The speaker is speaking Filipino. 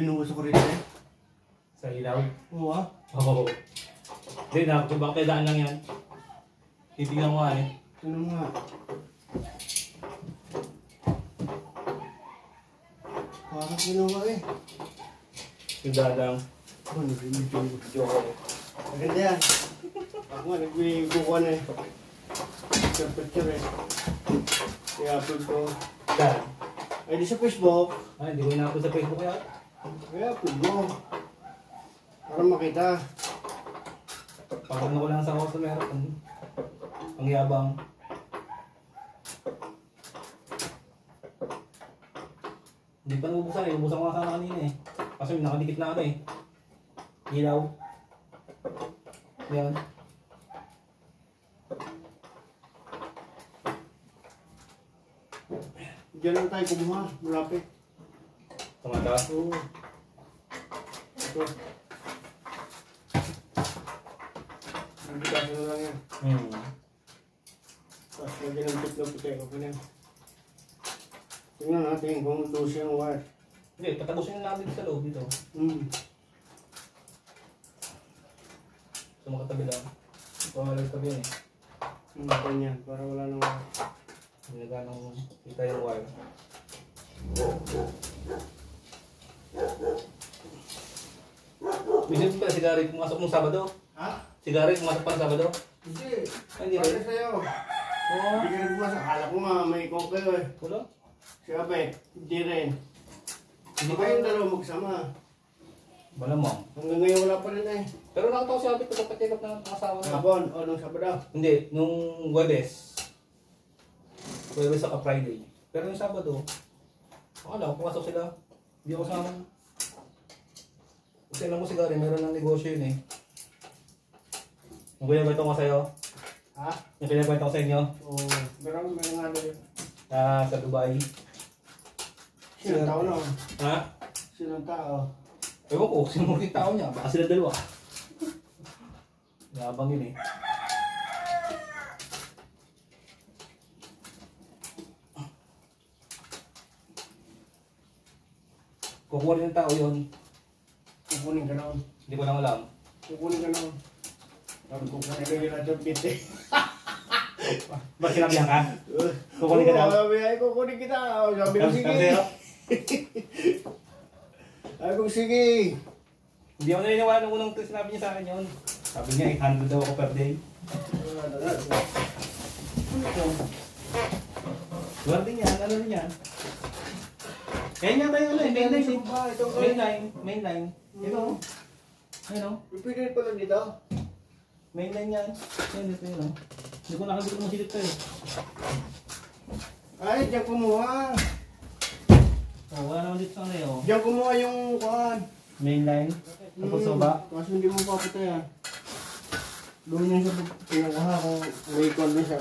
Pinuhos ko rin eh. Sa ilaw? Oo ah. Oo. Hindi na, kung baka daan lang yan. Titignan ko nga eh. Tignan mo nga. Parang kinuha eh. Yung dadang. Oh, nag-video. Joke. Maganda yan. Ako nga, nag-kukuha na eh. Picture eh. I-upload ko. Saan? Ay, di sa Facebook. Ay, hindi ko ina-upload sa Facebook yan. I-upload mo. Para makita. Pag ano ko lang sa customer, ang yabang. Hindi pa nabubuksan eh, ubusan ko nga sana kanina eh. Kasi nakadikit na ano eh. Ilaw. Yan. Diyan lang tayo kumuha. Malapit. Tumata. Oo. Ito. Nagbigasan na lang yan. Tapos lagyan ng tip na puti. Okay na yan. Tingnan natin kung dosi ang wire. Hindi, patapusin na natin sa loob dito. So makatabi lang. Pamalag tabi yan eh. Ganyan, para wala nang wire. Hindi na ganang kita yung wire. Minsan pa sigarit pumasok nung Sabado. Ha? Sigarit pumasok pa ng Sabado. Hindi. Ay, hindi Para rin. sa'yo. Oo. Hindi ka rin pumasok. Akala ko nga may kong kayo eh. Wala. Si Abet, hindi rin. Hindi Hindi kayong dalawa magsama. Malamang. Hanggang ngayon wala pa rin eh. Pero nakatawa si Abit pagpapacheck up ng asawa na. Hapon o nung Sabado. Hindi, nung Webes. Webes saka Friday. Pero yung Sabado, wala, pumasok sila. Hindi ako sama. Kasi alam mo sigari, meron ng negosyo yun eh. Yung pinagkwento ko sa'yo, Ha? yung pinagkwento ko sa inyo, Oo. Meron nga rin. sa Dubai. Sinong tao na? Ha? Sinong tao? Ewan ko, sino yung tao niya? Baka sila dalawa. Nabang yun eh. Kukuha ng tao yun. Kukunin ka naman. Hindi ko lang alam. Kukunin ka naman. Sabi ko kukunin ka nila sa pit eh. Ba't sinabihan ka? Kukunin ka daw? Sabi ay kukunin kita. Sabi ko sige. Sabi ko sige. Hindi ako naniniwala nung unang sinabi niya sa akin yun. Sabi niya, 800 daw ako per day. Luwar din yan, ano din yan? Kaya nga tayo ano eh, mainline. Ito. Ayun o. Pipigil pala dito. Mainline yan. Yan dito yun o. Hindi ko nakabit mo silip to eh. Ay, diyan kumuha. Oh, wala naman dito sa ano eh o. Diyan kumuha yung kuhan. Mainline. Tapos soba. Kaso hindi mo papatayan. Doon yung sa pinukuha kung may kuhan din siya.